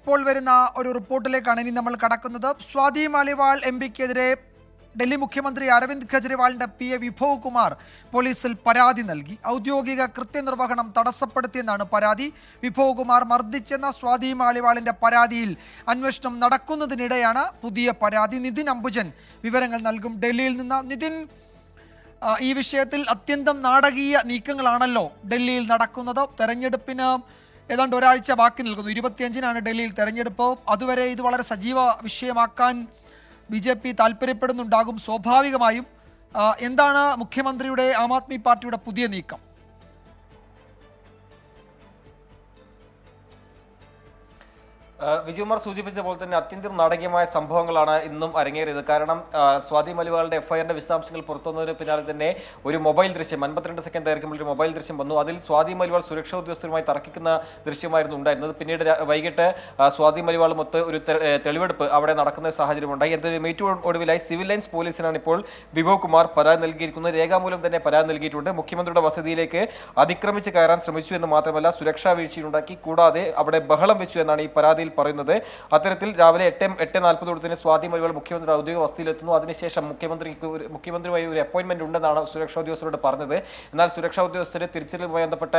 ഇപ്പോൾ വരുന്ന ഒരു റിപ്പോർട്ടിലേക്കാണ് ഇനി നമ്മൾ കടക്കുന്നത്. സ്വാതി മാലിവാൾ എംപിക്കെതിരെ ഡൽഹി മുഖ്യമന്ത്രി അരവിന്ദ് കെജ്രിവാളിന്റെ PA വിഭവ് കുമാർ പോലീസിൽ പരാതി നൽകി. ഔദ്യോഗിക കൃത്യനിർവഹണം തടസ്സപ്പെടുത്തിയെന്നാണ് പരാതി. വിഭവ് കുമാർ മർദ്ദിച്ചെന്ന സ്വാതി മാലിവാളിന്റെ പരാതിയിൽ അന്വേഷണം നടക്കുന്നതിനിടെയാണ് പുതിയ പരാതി. നിതിൻ അംബുജൻ വിവരങ്ങൾ നൽകും ഡൽഹിയിൽ നിന്ന്. നിതിൻ, ഈ വിഷയത്തിൽ അത്യന്തം നാടകീയ നീക്കങ്ങളാണല്ലോ ഡൽഹിയിൽ നടക്കുന്നത്. തെരഞ്ഞെടുപ്പിന് ഏതാണ്ട് ഒരാഴ്ച ബാക്കി നിൽക്കുന്നു. 25-നാണ് ഡൽഹിയിൽ തെരഞ്ഞെടുപ്പ്. അതുവരെ ഇത് വളരെ സജീവ വിഷയമാക്കാൻ BJP താല്പര്യപ്പെടുന്നുണ്ടാകും സ്വാഭാവികമായും. എന്താണ് മുഖ്യമന്ത്രിയുടെ ആം ആദ്മി പാർട്ടിയുടെ പുതിയ നീക്കം? വിജയകുമാർ സൂചിപ്പിച്ച പോലെ തന്നെ അത്യന്തം നാടകീയമായ സംഭവങ്ങളാണ് ഇന്നും അരങ്ങേറിയത്. കാരണം സ്വാതി മലിവാളിന്റെ FIRന്റെ വിശദാംശങ്ങൾ പുറത്തുവന്നതിന് പിന്നാലെ തന്നെ ഒരു മൊബൈൽ ദൃശ്യം 52 സെക്കൻഡ് ദൈർഘ്യമുള്ള ഒരു മൊബൈൽ ദൃശ്യം വന്നു. അതിൽ സ്വാതി മലിവാൾ സുരക്ഷാ ഉദ്യോഗസ്ഥരുമായി തർക്കിക്കുന്ന ദൃശ്യമായിരുന്നു ഉണ്ടായിരുന്നത്. പിന്നീട് വൈകിട്ട് സ്വാതി മലിവാളുമൊത്ത് ഒരു തെളിവെടുപ്പ് അവിടെ നടക്കുന്ന സാഹചര്യമുണ്ടായി. എന്തായാലും ഏറ്റവും ഒടുവിലായി സിവിൽ ലൈൻസ് പോലീസിനാണ് ഇപ്പോൾ വിഭവ് കുമാർ പരാതി നൽകിയിരിക്കുന്നത്. രേഖാമൂലം തന്നെ പരാതി നൽകിയിട്ടുണ്ട്. മുഖ്യമന്ത്രിയുടെ വസതിയിലേക്ക് അതിക്രമിച്ച് കയറാൻ ശ്രമിച്ചു എന്ന് മാത്രമല്ല സുരക്ഷാ വീഴ്ചയുണ്ടാക്കി, കൂടാതെ അവിടെ ബഹളം വെച്ചു എന്നാണ് ഈ പരാതിയിൽ പറയുന്നത്. അത്തരത്തിൽ രാവിലെ 8:40 സ്വാതി മലിവാൾ മുഖ്യമന്ത്രി ഔദ്യോഗിക വസതിയിലെത്തുന്നു. അതിനുശേഷം മുഖ്യമന്ത്രിയുമായി ഒരു അപ്പോയിന്റ്മെന്റ് ഉണ്ടെന്നാണ് സുരക്ഷാ ഉദ്യോഗസ്ഥരോട് പറഞ്ഞത്. എന്നാൽ സുരക്ഷാ ഉദ്യോഗസ്ഥരെ തിരിച്ചറിവുമായി ബന്ധപ്പെട്ട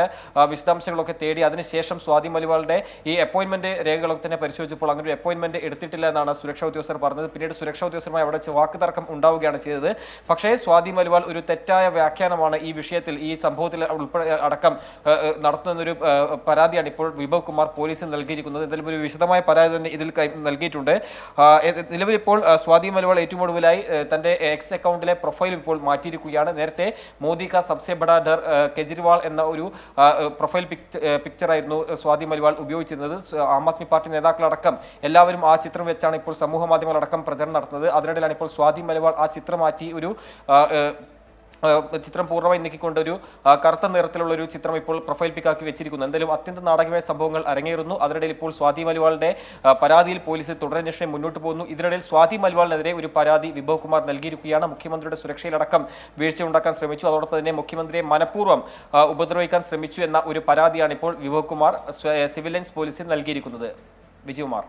വിശദാംശങ്ങളൊക്കെ തേടി അതിനുശേഷം സ്വാതി മലിവാളിന്റെ ഈ അപ്പോയിന്റ്മെന്റ് രേഖകളൊക്കെ തന്നെ പരിശോധിച്ചപ്പോൾ അങ്ങനെ ഒരു അപ്പോയിന്റ്മെന്റ് എടുത്തിട്ടില്ല എന്നാണ് സുരക്ഷാ ഉദ്യോഗസ്ഥർ പറഞ്ഞത്. പിന്നീട് സുരക്ഷാ ഉദ്യോഗസ്ഥരുമായി അവിടെ വാക്കുതർക്കം ഉണ്ടാവുകയാണ് ചെയ്തത്. പക്ഷേ സ്വാതി മലിവാൾ ഒരു തെറ്റായ വ്യാഖ്യാനമാണ് ഈ വിഷയത്തിൽ, ഈ സംഭവത്തിൽ ഉൾപ്പെടെ അടക്കം നടത്തുന്നൊരു പരാതിയാണ് ഇപ്പോൾ വിഭവ് കുമാർ പോലീസിന് നൽകിയിരിക്കുന്നത്. എന്തായാലും ഒരു വിശദമായ പരാതി തന്നെ ഇതിൽ നൽകിയിട്ടുണ്ട്. നിലവിൽ ഇപ്പോൾ സ്വാതി മലിവാൾ ഏറ്റവും ഒടുവിലായി തന്റെ എക്സ് അക്കൗണ്ടിലെ പ്രൊഫൈൽ ഇപ്പോൾ മാറ്റിയിരിക്കുകയാണ്. നേരത്തെ മോദി കാ സബ്സെ ബഡാ ഡർ കെജ്രിവാൾ എന്ന ഒരു പ്രൊഫൈൽ പിക്ചറായിരുന്നു സ്വാതി മലിവാൾ ഉപയോഗിച്ചിരുന്നത്. ആം ആദ്മി പാർട്ടി നേതാക്കളടക്കം എല്ലാവരും ആ ചിത്രം വെച്ചാണ് ഇപ്പോൾ സമൂഹ മാധ്യമങ്ങളടക്കം പ്രചരണം നടത്തുന്നത്. അതിനിടയിലാണ് ഇപ്പോൾ സ്വാതി മലിവാൾ ആ ചിത്രം മാറ്റി ഒരു ചിത്രം പൂർണ്ണമായി നീക്കിക്കൊണ്ട് ഒരു കറുത്ത നിറത്തിലുള്ള ഒരു ചിത്രം ഇപ്പോൾ പ്രൊഫൈൽ പിക്കാക്കി വെച്ചിരിക്കുന്നു. എന്തായാലും അത്യന്തം നാടകീയമായ സംഭവങ്ങൾ അരങ്ങേറുന്നു. അതിനിടയിൽ ഇപ്പോൾ സ്വാതി മലിവാളിന്റെ പരാതിയിൽ പോലീസ് തുടരന്വേഷണം മുന്നോട്ട് പോകുന്നു. ഇതിനിടയിൽ സ്വാതി മലിവാളിനെതിരെ ഒരു പരാതി വിഭവ് കുമാർ നൽകിയിരിക്കുകയാണ്. മുഖ്യമന്ത്രിയുടെ സുരക്ഷയിലടക്കം വീഴ്ച ഉണ്ടാക്കാൻ ശ്രമിച്ചു, അതോടൊപ്പം തന്നെ മുഖ്യമന്ത്രിയെ മനഃപൂർവ്വം ഉപദ്രവിക്കാൻ ശ്രമിച്ചു എന്ന ഒരു പരാതിയാണ് ഇപ്പോൾ വിഭവ് കുമാർ സിവിൽ ലൈൻസ് പോലീസിന് നൽകിയിരിക്കുന്നത്. വിജയകുമാർ.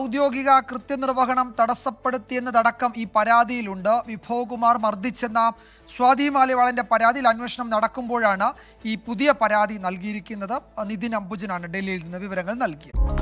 ഔദ്യോഗിക കൃത്യനിർവഹണം തടസ്സപ്പെടുത്തിയെന്നതടക്കം ഈ പരാതിയിലുണ്ട്. വിഭവ് കുമാർ മർദ്ദിച്ചെന്ന സ്വാതി മാലിവാളിന്റെ പരാതിയിൽ അന്വേഷണം നടക്കുമ്പോഴാണ് ഈ പുതിയ പരാതി നൽകിയിരിക്കുന്നത്. നിതിൻ അംബുജനാണ് ഡൽഹിയിൽ നിന്ന് വിവരങ്ങൾ നൽകിയത്.